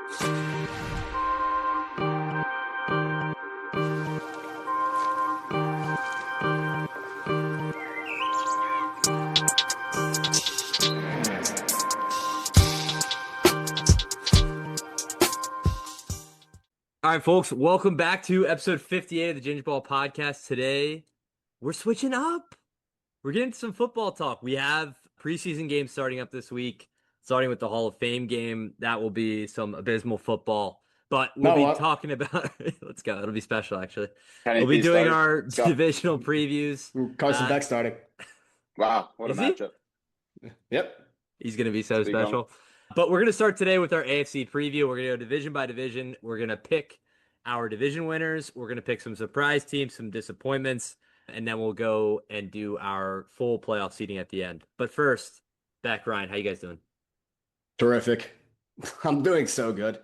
All right, folks, welcome back to episode 58 of the Ginger Ball Podcast. Today, we're switching up. We're getting to some football talk. We have preseason games starting up this week, starting with the Hall of Fame game. That will be some abysmal football, but we'll be talking about, let's go. It'll be special, actually. We'll be doing our divisional previews. Carson Beck starting. Wow, what a matchup. Yep. He's going to be so special. But we're going to start today with our AFC preview. We're going to go division by division. We're going to pick our division winners. We're going to pick some surprise teams, some disappointments, and then we'll go and do our full playoff seeding at the end. But first, Beck, Ryan, how you guys doing? Terrific. I'm doing so good.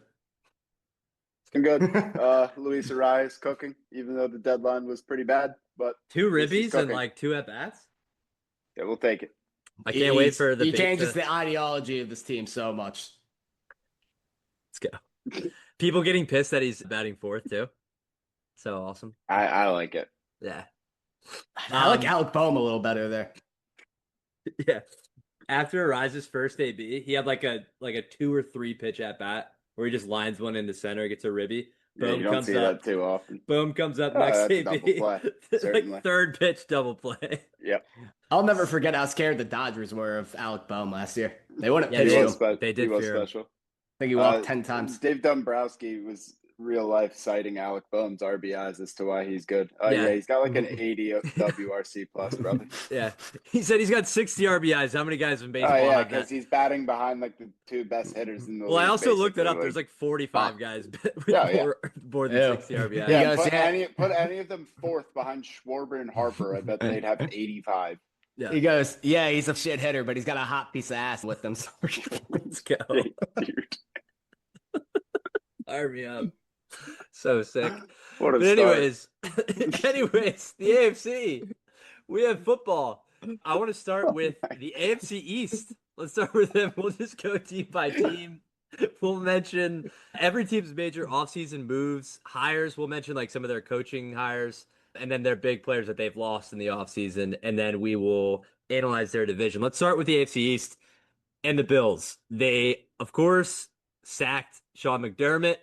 It's good. Luis Arias cooking, even though the deadline was pretty bad. But 2 ribbies and like 2 at-bats? Yeah, we'll take it. I can't wait for the. He changes the ideology of this team so much. Let's go. People getting pissed that he's batting 4th too. So awesome. I like it. Yeah. I like Alec Boehm a little better there. Yeah. After Arias' first AB, he had like a 2 or 3 pitch at bat where he just lines one into center, gets a ribby. Boom, you don't see that too often. Boom comes up next AB. Like 3rd pitch double play. Yep. I'll never forget how scared the Dodgers were of Alec Boehm last year. They wouldn't pitch him. They did. He was special. I think he walked 10 times. Dave Dombrowski was real life citing Alec Boehm's RBIs as to why he's good. Yeah, he's got like an 80 WRC plus, brother. Yeah, he said he's got 60 RBIs. How many guys in baseball? Yeah, because he's batting behind like the 2 best hitters in the league. Well, I also looked it up. There's like 45 guys with more than 60 RBIs. Yeah, put any of them 4th behind Schwarber and Harper. I bet they'd have 85. Yeah. He goes, yeah, he's a shit hitter, but he's got a hot piece of ass with him. So let's go. Dude. Fire me up. So sick. What a but anyways, the AFC. We have football. I want to start with the AFC East. Let's start with them. We'll just go team by team. We'll mention every team's major offseason moves, hires. We'll mention like some of their coaching hires, and then their big players that they've lost in the offseason, and then we will analyze their division. Let's start with the AFC East and the Bills. They, of course, sacked Sean McDermott.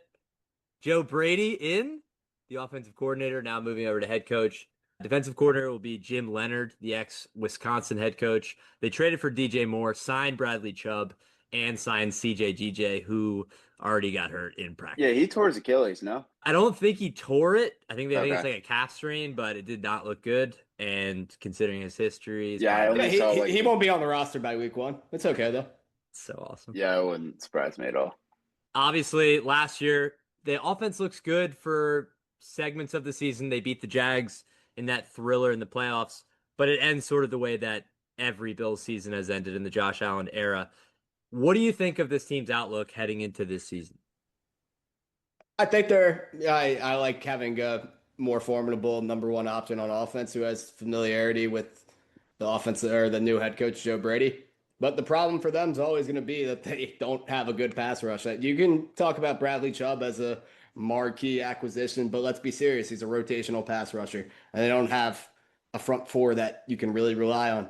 Joe Brady in, the offensive coordinator, now moving over to head coach. Defensive coordinator will be Jim Leonard, the ex-Wisconsin head coach. They traded for DJ Moore, signed Bradley Chubb, and signed CJ GJ, who already got hurt in practice. Yeah, he tore his Achilles, no? I don't think he tore it. I think it's like a calf strain, but it did not look good. And considering his history, he won't be on the roster by week 1. It's okay though. So awesome. Yeah, it wouldn't surprise me at all. Obviously, last year the offense looks good for segments of the season. They beat the Jags in that thriller in the playoffs, but it ends sort of the way that every Bills season has ended in the Josh Allen era. What do you think of this team's outlook heading into this season? I think I like having a more formidable number 1 option on offense who has familiarity with the offense or the new head coach, Joe Brady. But the problem for them is always going to be that they don't have a good pass rush. You can talk about Bradley Chubb as a marquee acquisition, but let's be serious. He's a rotational pass rusher, and they don't have a front 4 that you can really rely on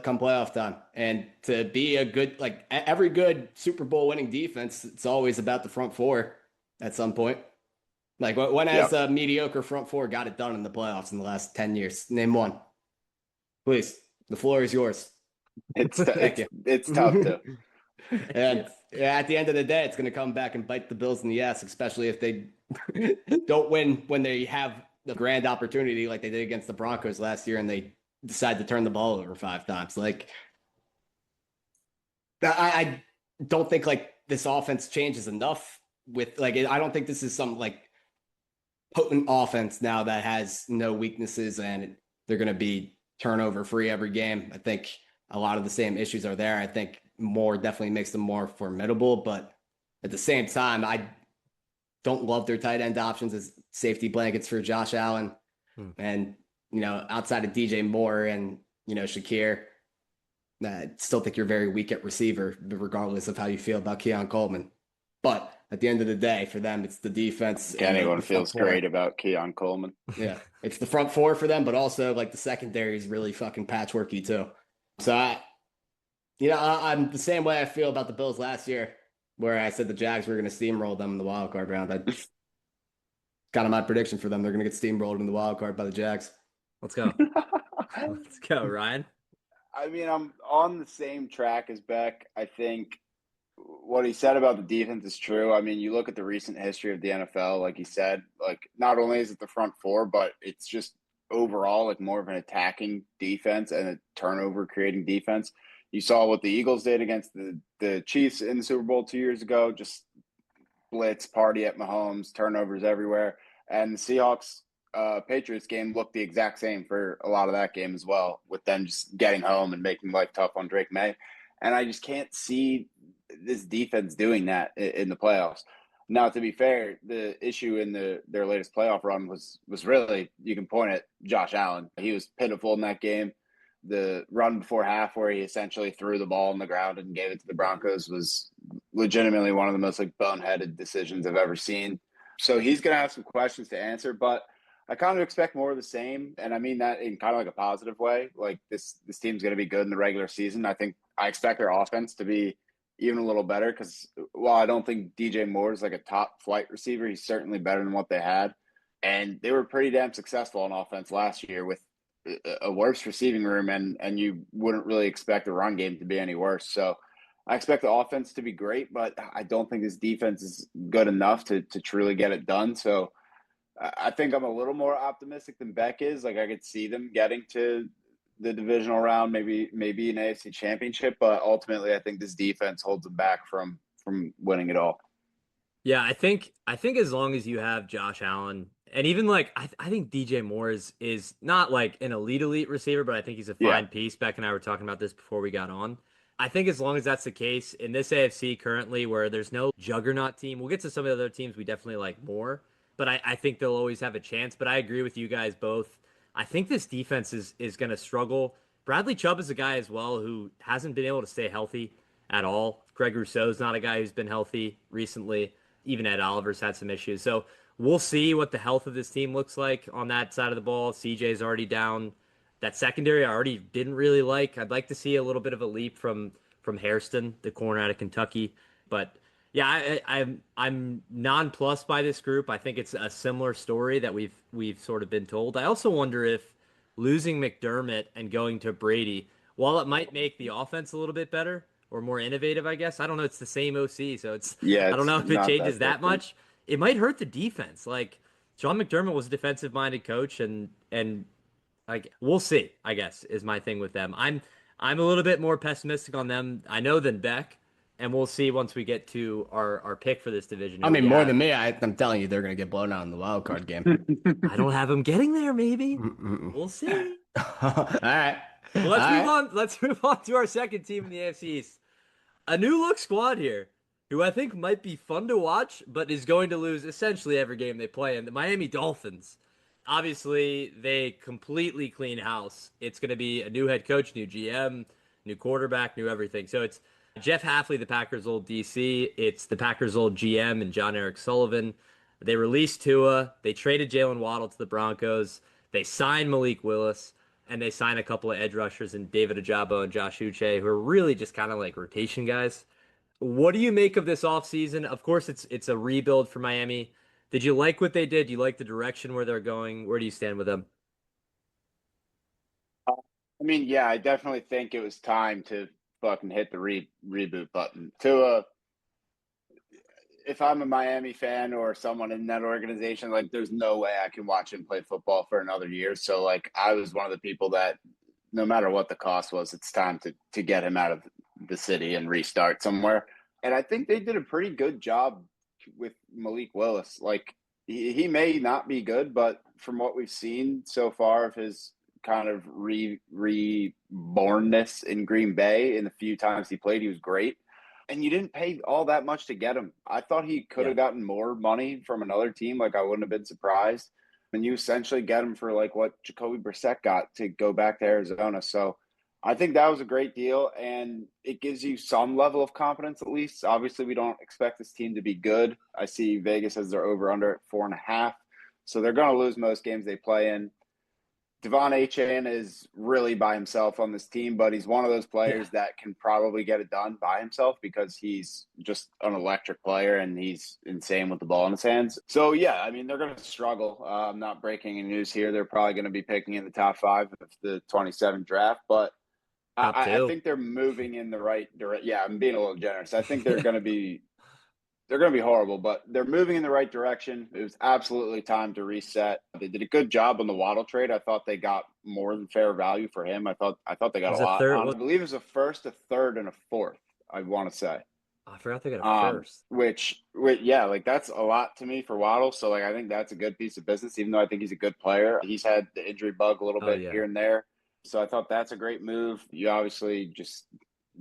come playoff time. And to be a good, like every good Super Bowl winning defense, it's always about the front 4 at some point. Like when has a mediocre front 4 got it done in the playoffs in the last 10 years? Name one. Please, the floor is yours. It's tough to. And at the end of the day, it's going to come back and bite the Bills in the ass, especially if they don't win when they have the grand opportunity like they did against the Broncos last year and they decide to turn the ball over 5 times. Like, I don't think like this offense changes enough with like, I don't think this is some like potent offense now that has no weaknesses and they're going to be turnover free every game. I think a lot of the same issues are there. I think Moore definitely makes them more formidable, but at the same time, I don't love their tight end options as safety blankets for Josh Allen. And, outside of DJ Moore and, Shakir, I still think you're very weak at receiver, regardless of how you feel about Keon Coleman. But at the end of the day, for them, it's the defense and Anyone the front feels four. great about Keon Coleman. Yeah, it's the front four for them, but also like the secondary is really fucking patchworky too. So I'm the same way I feel about the Bills last year, where I said the Jags were going to steamroll them in the wild card round. That's kind of my prediction for them. They're going to get steamrolled in the wild card by the Jags. Let's go. Let's go, Ryan. I mean, I'm on the same track as Beck. I think what he said about the defense is true. I mean, you look at the recent history of the NFL, like he said, like not only is it the front four, but it's just overall like more of an attacking defense and a turnover creating defense. You saw what the Eagles did against the Chiefs in the Super Bowl 2 years ago, just blitz, party at Mahomes, turnovers everywhere. And the Seahawks Patriots game looked the exact same for a lot of that game as well, with them just getting home and making life tough on Drake May. And I just can't see this defense doing that in the playoffs. Now, to be fair, the issue in their latest playoff run was really, you can point at Josh Allen. He was pitiful in that game. The run before half where he essentially threw the ball on the ground and gave it to the Broncos was legitimately one of the most like boneheaded decisions I've ever seen. So he's going to have some questions to answer, but I kind of expect more of the same. And I mean that in kind of like a positive way. Like this team's going to be good in the regular season. I expect their offense to be even a little better because while I don't think DJ Moore is like a top flight receiver, he's certainly better than what they had. And they were pretty damn successful on offense last year with a worse receiving room, and you wouldn't really expect the run game to be any worse. So I expect the offense to be great, but I don't think this defense is good enough to truly get it done. So I think I'm a little more optimistic than Beck is. Like I could see them getting to the divisional round, maybe an AFC championship, but ultimately I think this defense holds them back from winning it all. Yeah, I think as long as you have Josh Allen and even like I think DJ Moore is not like an elite receiver, but I think he's a fine piece. Beck and I were talking about this before we got on. I think as long as that's the case in this AFC currently where there's no juggernaut team, we'll get to some of the other teams we definitely like more, but I think they'll always have a chance. But I agree with you guys both. I think this defense is going to struggle. Bradley Chubb is a guy as well who hasn't been able to stay healthy at all. Greg Rousseau's not a guy who's been healthy recently. Even Ed Oliver's had some issues. So we'll see what the health of this team looks like on that side of the ball. CJ's already down. That secondary I already didn't really like. I'd like to see a little bit of a leap from Hairston, the corner out of Kentucky. But yeah, I'm nonplussed by this group. I think it's a similar story that we've sort of been told. I also wonder if losing McDermott and going to Brady, while it might make the offense a little bit better or more innovative, I guess. I don't know. It's the same OC, so I don't know if it changes that much. It might hurt the defense. Like Sean McDermott was a defensive-minded coach, and like we'll see. I guess is my thing with them. I'm a little bit more pessimistic on them, I know, than Beck, and we'll see once we get to our pick for this division. I mean, more than me, I'm telling you, they're going to get blown out in the wild card game. I don't have them getting there. Maybe we'll see. All right. Well, let's move on. Let's move on to our second team in the AFC East. A new look squad here, who I think might be fun to watch, but is going to lose essentially every game they play in. The Miami Dolphins. Obviously, they completely clean house. It's going to be a new head coach, new GM, new quarterback, new everything. So it's Jeff Hafley, the Packers' old DC. It's the Packers' old GM and John Eric Sullivan. They released Tua. They traded Jalen Waddle to the Broncos. They signed Malik Willis. And they signed a couple of edge rushers in David Ojabo and Josh Uche, who are really just kind of like rotation guys. What do you make of this offseason? Of course, it's a rebuild for Miami. Did you like what they did? Do you like the direction where they're going? Where do you stand with them? I mean, yeah, I definitely think it was time to fucking hit the reboot button. If I'm a Miami fan or someone in that organization, like there's no way I can watch him play football for another year. So like I was one of the people that no matter what the cost was, it's time to get him out of the city and restart somewhere. And I think they did a pretty good job with Malik Willis. Like he may not be good, but from what we've seen so far of his kind of rebornness in Green Bay in the few times he played, he was great. And you didn't pay all that much to get him. I thought he could have gotten more money from another team. Like I wouldn't have been surprised. And you essentially get him for like what Jacoby Brissett got to go back to Arizona. So I think that was a great deal, and it gives you some level of confidence at least. Obviously, we don't expect this team to be good. I see Vegas as their over-under at 4.5, so they're going to lose most games they play in. Devon Achane is really by himself on this team, but he's one of those players that can probably get it done by himself because he's just an electric player and he's insane with the ball in his hands. So, yeah, I mean, they're going to struggle. I'm not breaking any news here. They're probably going to be picking in the top 5 of the 27 draft, but I think they're moving in the right direction. Yeah, I'm being a little generous. I think they're going to be horrible, but they're moving in the right direction. It was absolutely time to reset. They did a good job on the Waddle trade. I thought they got more than fair value for him. I thought they got a lot. I believe it was a first, a third, and a fourth. I want to say. I forgot they got a first. Which, yeah, like that's a lot to me for Waddle. So like I think that's a good piece of business. Even though I think he's a good player, he's had the injury bug a little bit here and there. So I thought that's a great move. You obviously just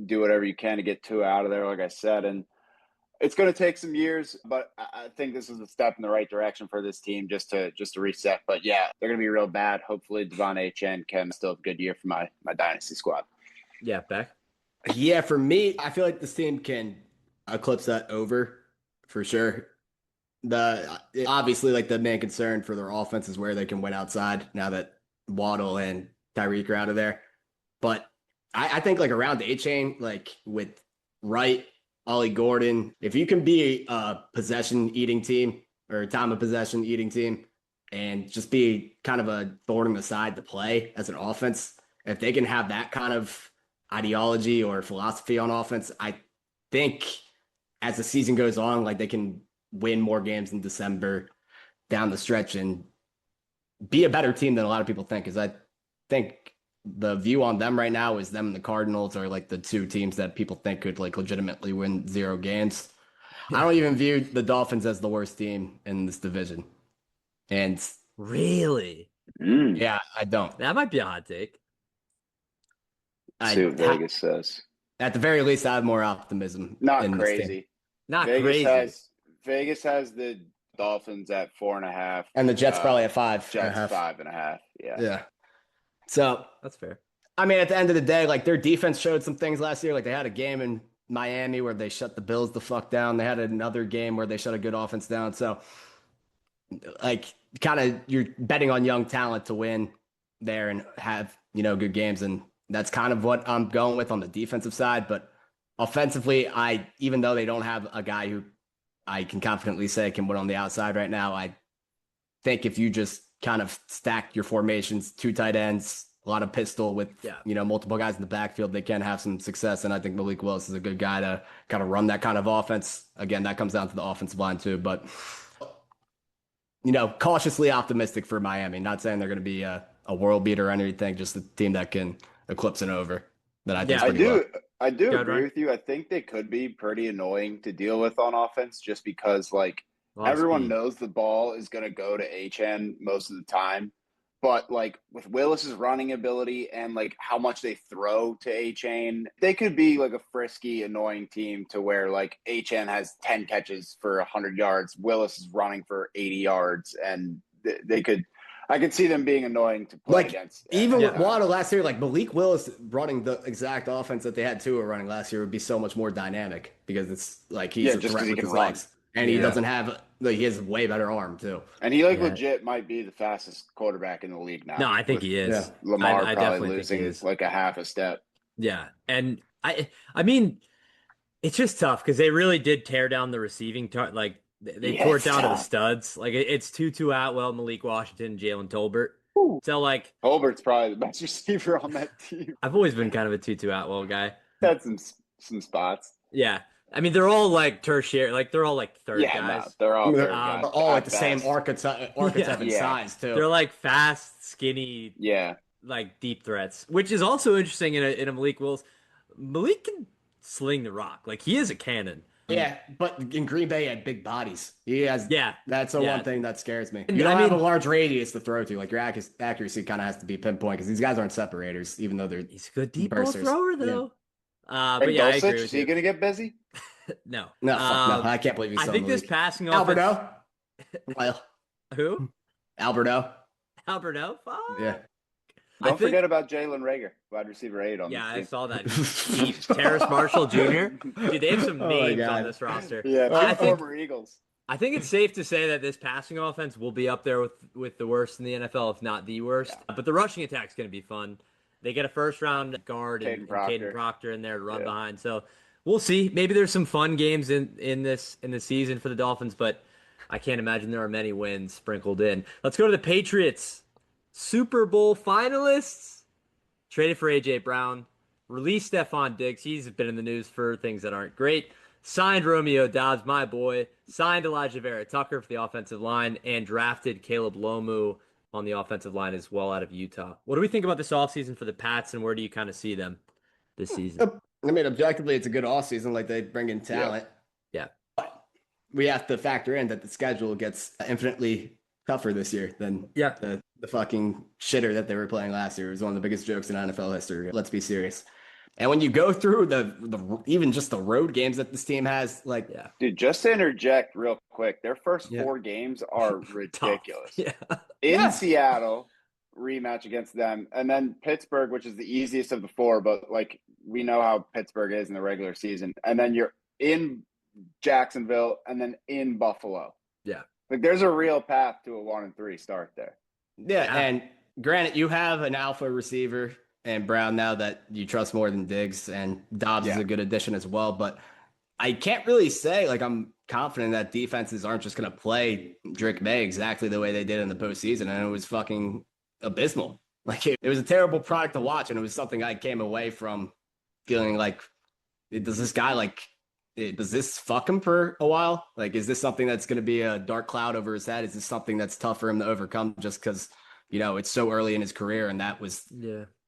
do whatever you can to get Tua out of there, like I said, and it's going to take some years, but I think this is a step in the right direction for this team just to reset. But yeah, they're going to be real bad. Hopefully, Devon Achane can still have a good year for my dynasty squad. Yeah, Beck. Yeah, for me, I feel like this team can eclipse that over for sure. Obviously, like the main concern for their offense is where they can win outside now that Waddle and Tyreek are out of there. But I think like around Achane, like with Wright, Ollie Gordon, if you can be a possession eating team or a time of possession eating team and just be kind of a thorn in the side to play as an offense, if they can have that kind of ideology or philosophy on offense, I think as the season goes on, like they can win more games in December down the stretch and be a better team than a lot of people think. Because I think the view on them right now is them and the Cardinals are like the two teams that people think could like legitimately win 0 games. I don't even view the Dolphins as the worst team in this division. And really? Yeah, I don't. That might be a hot take. See what Vegas says. At the very least, I have more optimism. Not crazy. Not Vegas crazy. Vegas has the Dolphins at 4.5. And the Jets probably at 5. Jets 5.5. Yeah. Yeah. So that's fair. I mean, at the end of the day, like their defense showed some things last year. Like they had a game in Miami where they shut the Bills the fuck down. They had another game where they shut a good offense down. So like kind of you're betting on young talent to win there and have, good games. And that's kind of what I'm going with on the defensive side. But offensively, even though they don't have a guy who I can confidently say can win on the outside right now, I think if you just kind of stack your formations, 2 tight ends, a lot of pistol with, multiple guys in the backfield, they can have some success. And I think Malik Willis is a good guy to kind of run that kind of offense. Again, that comes down to the offensive line too, but cautiously optimistic for Miami. Not saying they're going to be a world beater or anything, just a team that can eclipse an over. That I think I do agree with you. I think they could be pretty annoying to deal with on offense just because everyone knows the ball is going to go to Achane most of the time. But with Willis's running ability and how much they throw to Achane, they could be a frisky, annoying team to where Achane has 10 catches for 100 yards. Willis is running for 80 yards, and they could. I could see them being annoying to play against. Even with Waddle last year, Malik Willis running the exact offense that they had Tua running last year would be so much more dynamic because it's he's a threat with his legs. And he doesn't have he has a way better arm too. And he legit might be the fastest quarterback in the league now. No, I think he is. Yeah. Lamar I probably losing a half a step. Yeah. And I mean, it's just tough because they really did tear down the receiving they tore it down to the studs. It's Tutu Atwell, Malik Washington, Jalen Tolbert. Ooh. So Tolbert's probably the best receiver on that team. I've always been kind of a Tutu Atwell guy. Had some spots. Yeah. I mean, they're all tertiary, they're all third guys. No, they're all third guys. They're all the same archetype and size too. They're fast, skinny, deep threats, which is also interesting in a Malik Willis. Malik can sling the rock. He is a cannon. Yeah, but in Green Bay, he had big bodies. He has. Yeah, that's the one thing that scares me. You don't have a large radius to throw to. Your accuracy kind of has to be pinpoint because these guys aren't separators, even though he's a good deep ball thrower though. Yeah. But I agree with you. Is he gonna get busy? No, no, I can't believe he's. I think this passing Alberto. Well, who? Alberto. Alberto. Yeah. Don't forget about Jalen Reagor, wide receiver 8 on this Yeah, team. I saw that. Terrace Marshall Jr. Dude, they have some Oh my names God. on this roster. Yeah, I think former Eagles. I think it's safe to say that this passing offense will be up there with the worst in the NFL, if not the worst. Yeah. But the rushing attack is going to be fun. They get a first round guard and Caden Proctor in there to run behind. So we'll see. Maybe there's some fun games in this season for the Dolphins, but I can't imagine there are many wins sprinkled in. Let's go to the Patriots. Super Bowl finalists. Traded for AJ Brown. Released Stephon Diggs. He's been in the news for things that aren't great. Signed Romeo Dobbs, my boy. Signed Elijah Vera Tucker for the offensive line and drafted Caleb Lomu on the offensive line as well out of Utah. What do we think about this offseason for the Pats, and where do you kind of see them this season? I mean, objectively, it's a good offseason. Like, they bring in talent. Yeah. But we have to factor in that the schedule gets infinitely tougher this year than the fucking shitter that they were playing last year. It was one of the biggest jokes in NFL history. Let's be serious. And when you go through the even just the road games that this team has, like, dude, just to interject real quick, their first 4 games are ridiculous. In Seattle, rematch against them, and then Pittsburgh, which is the easiest of the 4, but like we know how Pittsburgh is in the regular season, and then you're in Jacksonville, and then in Buffalo. Yeah, like there's a real path to a 1-3 start there. Yeah, and granted, you have an alpha receiver and Brown now that you trust more than Diggs, and Dobbs is a good addition as well. But I can't really say, like, I'm confident that defenses aren't just going to play Drake May exactly the way they did in the postseason. And it was fucking abysmal. Like, it was a terrible product to watch. And it was something I came away from feeling like, does this guy, like, does this fuck him for a while? Like, is this something that's going to be a dark cloud over his head? Is this something that's tough for him to overcome just because, you know, it's so early in his career? And that was,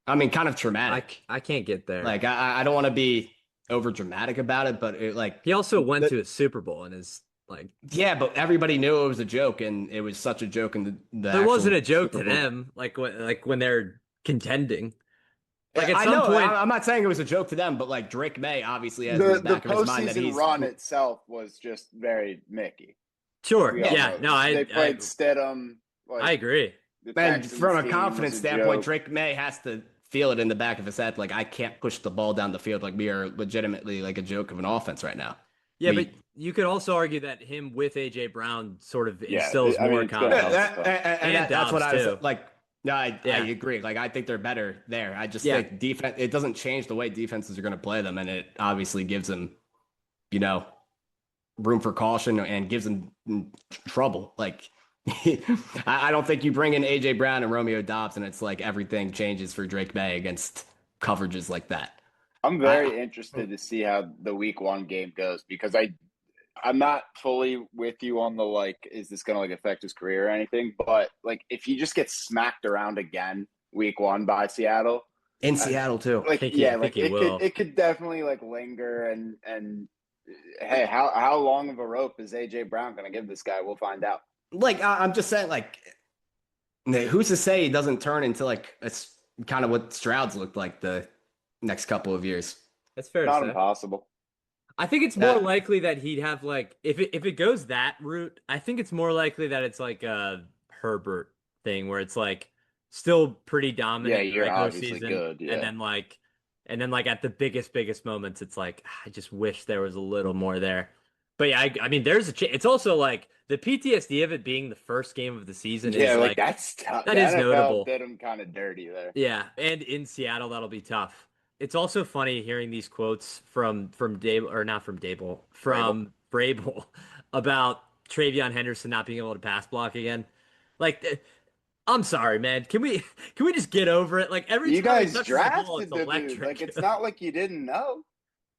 I mean, kind of traumatic. I can't get there. Like, I don't want to be over dramatic about it, but it, like, he also went to a Super Bowl and is like, but everybody knew it was a joke, and it was such a joke. And there wasn't a joke to them, like when they're contending. Like, at I some know, point, I'm not saying it was a joke to them, but like Drake May obviously has in the back of his mind that he's run itself was just very Mickey. Sure, yeah, no, they played Stidham. Like, I agree. And from a confidence standpoint, Drake May has to feel it in the back of his head. Like, I can't push the ball down the field. Like, we are legitimately like a joke of an offense right now. Yeah, but you could also argue that him with AJ Brown sort of instills more confidence. And that's what I was like. No, I agree. Like, I think they're better there. I just think defense, it doesn't change the way defenses are going to play them. And it obviously gives them, you know, room for caution and gives them trouble. Like, I don't think you bring in AJ Brown and Romeo Dobbs and it's like everything changes for Drake May against coverages like that. I'm very interested to see how the week 1 game goes, because I'm not fully with you on the, like, is this going to like affect his career or anything? But like, if he just gets smacked around again week 1 by Seattle, in Seattle too, like, it could definitely like linger and hey, how long of a rope is AJ Brown going to give this guy? We'll find out. Like, I'm just saying, like, who's to say he doesn't turn into like it's kind of what Stroud's looked like the next couple of years. That's fair. Not to say. Impossible. I think it's more likely that he'd have, like, if it goes that route, I think it's more likely that it's like a Herbert thing where it's like still pretty dominant. Yeah, you're regular obviously season, good. Yeah. And then like at the biggest moments, it's like, I just wish there was a little more there. But yeah, I mean, there's it's also like the PTSD of it being the first game of the season. Yeah, is like that's tough. That is notable. Did him kind of dirty there. Yeah, and in Seattle, that'll be tough. It's also funny hearing these quotes from Dable, or not from Dable, from Vrabel about Travion Henderson not being able to pass block again. Like, I'm sorry, man. Can we just get over it? Like, every you time guys he drafted the ball, it's the electric. dude. Like, it's not like you didn't know.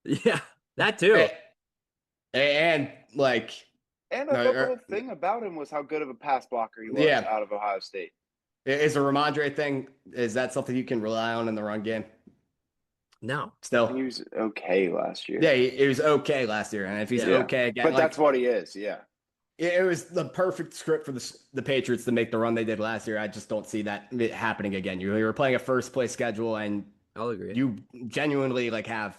Yeah, that too. And like, and the whole thing about him was how good of a pass blocker he was out of Ohio State. Is a Ramondre thing? Is that something you can rely on in the run game? No. Still, he was okay last year. Yeah, he was okay last year, and if he's okay again, but that's what he is. Yeah. It was the perfect script for the Patriots to make the run they did last year. I just don't see that happening again. You were playing a first place schedule, and I'll agree. You genuinely like have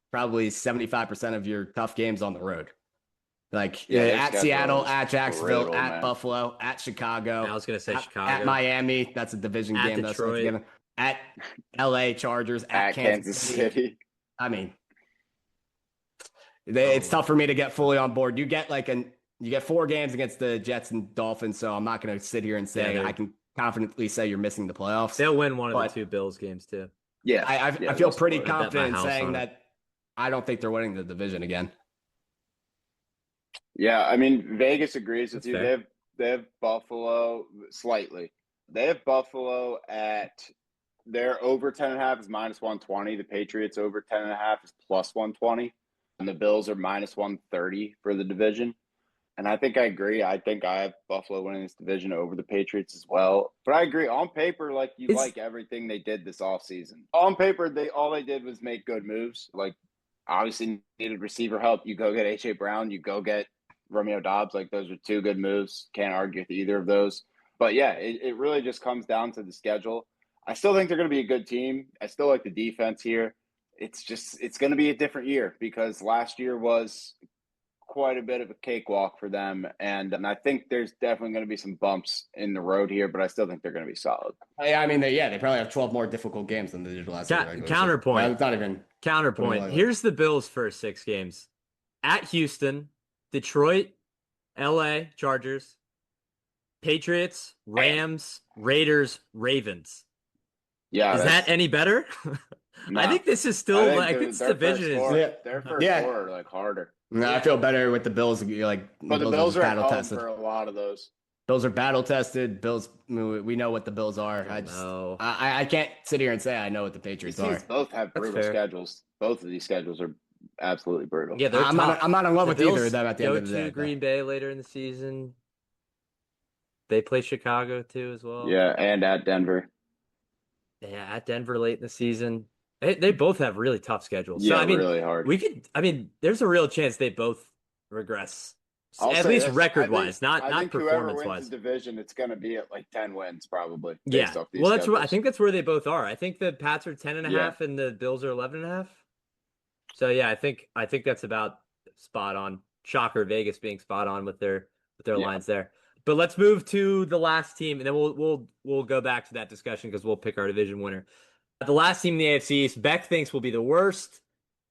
probably 75% of your tough games on the road. Like at Seattle, at Jacksonville, at Buffalo, at Chicago. I was gonna say Chicago. At Miami. That's a division game. Detroit. at LA Chargers, at Kansas City. I mean, it's tough for me to get fully on board. You get 4 games against the Jets and Dolphins, so I'm not going to sit here and say I can confidently say you're missing the playoffs. They'll win one of the 2 Bills games too. Yeah, I feel pretty confident in saying that I don't think they're winning the division again. Yeah, I mean, Vegas agrees with you. Fair. They have Buffalo slightly. They have Buffalo at their over 10.5 is -120. The Patriots over 10.5 is +120. And the Bills are -130 for the division. And I think I agree. I think I have Buffalo winning this division over the Patriots as well. But I agree. On paper, like like everything they did this offseason. On paper, all they did was make good moves. Like, obviously needed receiver help. You go get A.J. Brown. You go get Romeo Doubs. Like, those are 2 good moves. Can't argue with either of those. But yeah, it really just comes down to the schedule. I still think they're going to be a good team. I still like the defense here. It's going to be a different year because last year was quite a bit of a cakewalk for them. And I think there's definitely going to be some bumps in the road here, but I still think they're going to be solid. I mean, they probably have 12 more difficult games than they did last year. Counterpoint. It's not even Counterpoint. Here's the Bills' first 6 games. At Houston, Detroit, LA, Chargers, Patriots, Rams, Raiders, Ravens. Yeah. Is that any better? No. I think this is still this division is their first 4 are like harder. No, I feel better with the Bills. But the Bills are battle tested for a lot of those. Bills are battle tested. Bills, we know what the Bills are. I can't sit here and say I know what the Patriots are. Both have brutal schedules. Both of these schedules are absolutely brutal. Yeah, I'm not in love with either of them at the end of the day. Go to Green Bay later in the season. They play Chicago too as well. Yeah, and at Denver. Yeah, at Denver late in the season. They both have really tough schedules. Yeah, so, really hard. There's a real chance they both regress. At least record-wise, not performance-wise. Whoever wins the division, it's going to be at like 10 wins probably. Yeah. Well, I think that's where they both are. I think the Pats are 10.5 and the Bills are 11.5. So yeah, I think that's about spot on. Shocker, Vegas being spot on with their lines there. But let's move to the last team, and then we'll go back to that discussion because we'll pick our division winner. The last team in the AFC East, Beck thinks will be the worst,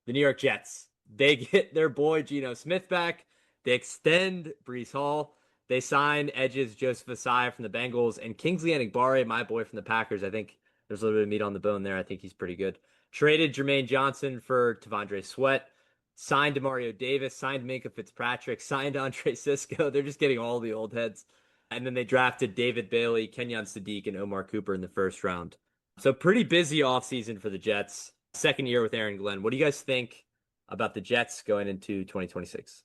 the New York Jets. They get their boy Geno Smith back. They extend Breece Hall. They sign edges Joseph Asai from the Bengals and Kingsley Enagbare, my boy from the Packers. I think there's a little bit of meat on the bone there. I think he's pretty good. Traded Jermaine Johnson for Tavondre Sweat. Signed DeMario Davis. Signed Minkah Fitzpatrick. Signed Andre Sisco. They're just getting all the old heads. And then they drafted David Bailey, Kenyon Sadiq, and Omar Cooper in the first round. So pretty busy offseason for the Jets. Second year with Aaron Glenn. What do you guys think about the Jets going into 2026?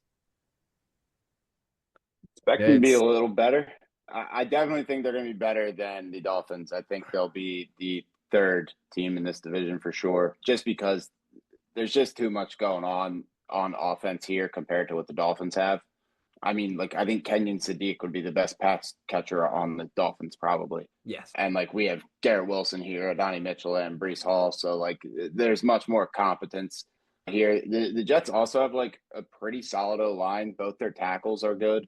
Expecting to be a little better. I definitely think they're going to be better than the Dolphins. I think they'll be the 3rd team in this division for sure, just because there's just too much going on offense here compared to what the Dolphins have. I mean, I think Kenyon Sadiq would be the best pass catcher on the Dolphins, probably. Yes. And, we have Garrett Wilson here, Adonai Mitchell, and Breece Hall. So, there's much more competence here. The Jets also have, a pretty solid O-line. Both their tackles are good.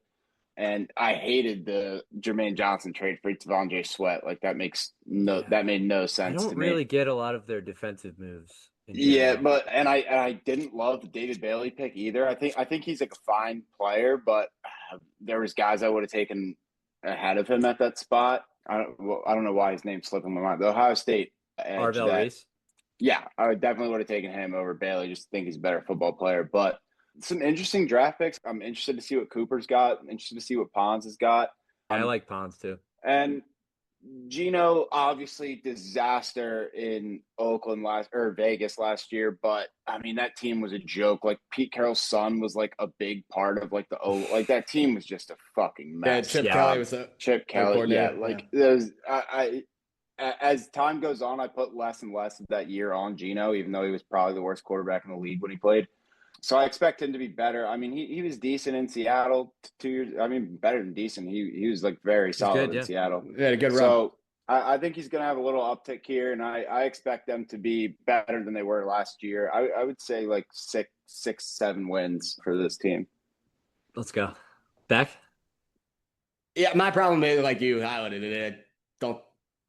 And I hated the Jermaine Johnson trade for Tavondre Sweat. That made no sense to me. I don't really get a lot of their defensive moves. Yeah, but I didn't love the David Bailey pick either. I think he's a fine player, but there was guys I would have taken ahead of him at that spot. I don't know why his name's slipping my mind. The Ohio State edge. Arvell Reese. Yeah, I definitely would have taken him over Bailey. Just think he's a better football player. But some interesting draft picks. I'm interested to see what Cooper's got. I'm interested to see what Pons has got. I like Pons too. And Geno, obviously disaster in Vegas last year, but I mean that team was a joke. Pete Carroll's son was a big part of that team was just a fucking mess. Yeah, Chip Kelly. Yeah, those. As time goes on, I put less and less of that year on Geno, even though he was probably the worst quarterback in the league when he played. So I expect him to be better. I mean, he was decent in Seattle 2 years. I mean, better than decent. He was very solid in Seattle. Yeah, a good run. So I think he's going to have a little uptick here, and I expect them to be better than they were last year. I would say 6-7 wins for this team. Let's go. Beck? Yeah, my problem is you highlighted it.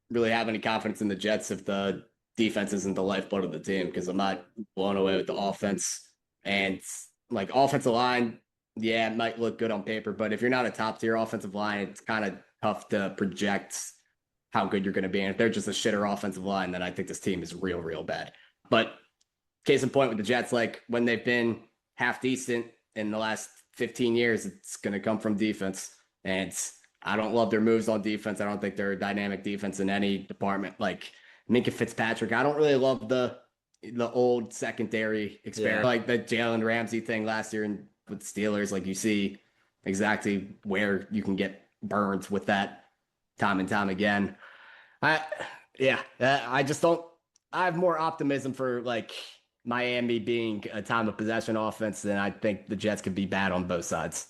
really have any confidence in the Jets if the defense isn't the lifeblood of the team, because I'm not blown away with the offense. And like offensive line, yeah, it might look good on paper, but if you're not a top tier offensive line, it's kind of tough to project how good you're going to be. And if they're just a shitter offensive line, then I think this team is real, real bad. But case in point with the Jets, like when they've been half decent in the last 15 years, it's going to come from defense. And I don't love their moves on defense. I don't think they're a dynamic defense in any department. Like Minka Fitzpatrick, I don't really love the old secondary experiment, like the Jalen Ramsey thing last year with Steelers. Like you see exactly where you can get burned with that time and time again. I just don't. I have more optimism for like Miami being a time of possession offense than I think the Jets could be bad on both sides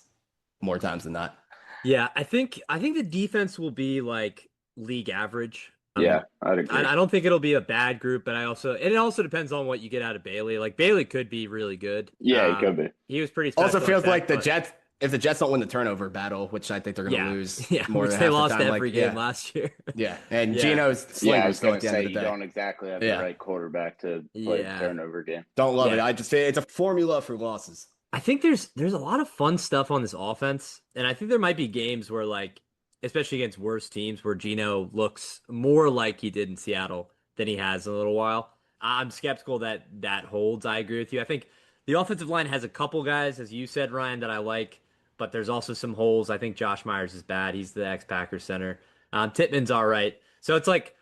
more times than not. Yeah, I think the defense will be like league average. Yeah, I'd agree. I don't think it'll be a bad group, but it also depends on what you get out of Bailey. Like Bailey could be really good. Yeah, he could be. He was pretty special. Also feels like the Jets, if the Jets don't win the turnover battle, which I think they're going to lose, more which than they half the lost time, every game last year. Yeah, and Yeah. Geno's sling was still at the end of the You day. don't exactly have the right quarterback to play the turnover game. Don't love it. I just say it's a formula for losses. I think there's a lot of fun stuff on this offense, and I think there might be games where like, especially against worse teams, where Geno looks more like he did in Seattle than he has in a little while. I'm skeptical that holds. I agree with you. I think the offensive line has a couple guys, as you said, Ryan, that I like, but there's also some holes. I think Josh Myers is bad. He's the ex-Packers center. Tittman's all right. So it's like,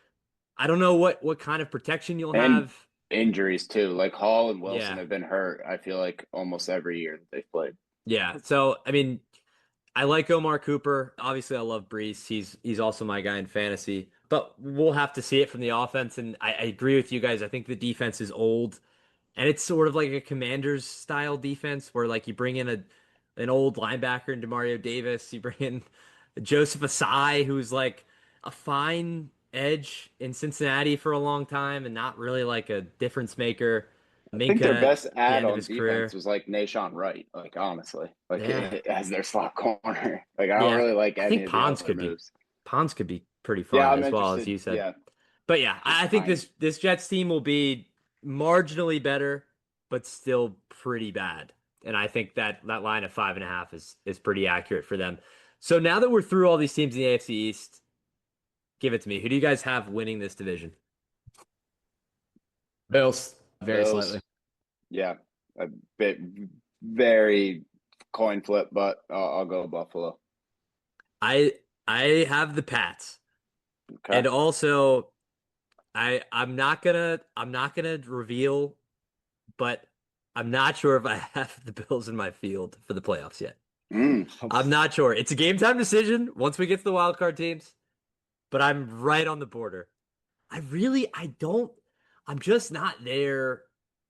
I don't know what kind of protection you'll have. Injuries too, like Hall and Wilson have been hurt. I feel like almost every year that they've played. Yeah. So I mean, I like Omar Cooper. Obviously, I love Brees. He's also my guy in fantasy. But we'll have to see it from the offense. And I agree with you guys. I think the defense is old, and it's sort of like a Commanders style defense where like you bring in an old linebacker in Demario Davis. You bring in Joseph Asai, who's like a fine edge in Cincinnati for a long time and not really like a difference maker. I think their best add on defense was like Nashawn Wright, like honestly, like as their slot corner. Like I don't really like any of the other moves. Pons could be pretty fun as well, as you said. Yeah. But yeah, I think this Jets team will be marginally better, but still pretty bad. And I think that line of 5.5 is pretty accurate for them. So now that we're through all these teams in the AFC East, give it to me. Who do you guys have winning this division? Bills. Very slightly. Yeah. A bit very coin flip, but I'll go Buffalo. I have the Pats. Okay. And also I'm not gonna reveal, but I'm not sure if I have the Bills in my field for the playoffs yet. I'm not sure. It's a game time decision once we get to the wild card teams, but I'm right on the border. I'm just not there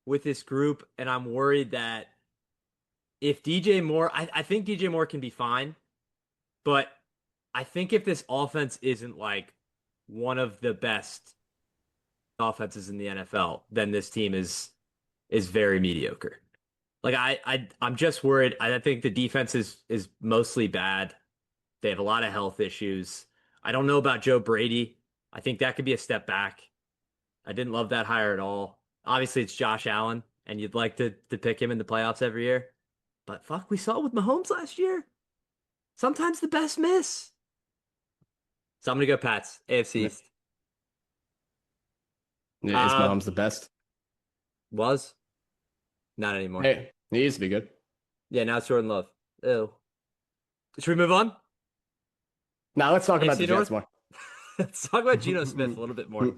with this group, and I'm worried that if DJ Moore, I think DJ Moore can be fine, but I think if this offense isn't like one of the best offenses in the NFL, then this team is very mediocre. Like I'm just worried. I think the defense is mostly bad. They have a lot of health issues. I don't know about Joe Brady. I think that could be a step back. I didn't love that hire at all. Obviously, it's Josh Allen, and you'd like to pick him in the playoffs every year. But fuck, we saw it with Mahomes last year. Sometimes the best miss. So I'm going to go Pats, AFC East. Yeah, is Mahomes the best? Was. Not anymore. Hey, he used to be good. Yeah, now it's Jordan Love. Ew. Should we move on? Now let's talk about the Jets more. Let's talk about Geno Smith a little bit more.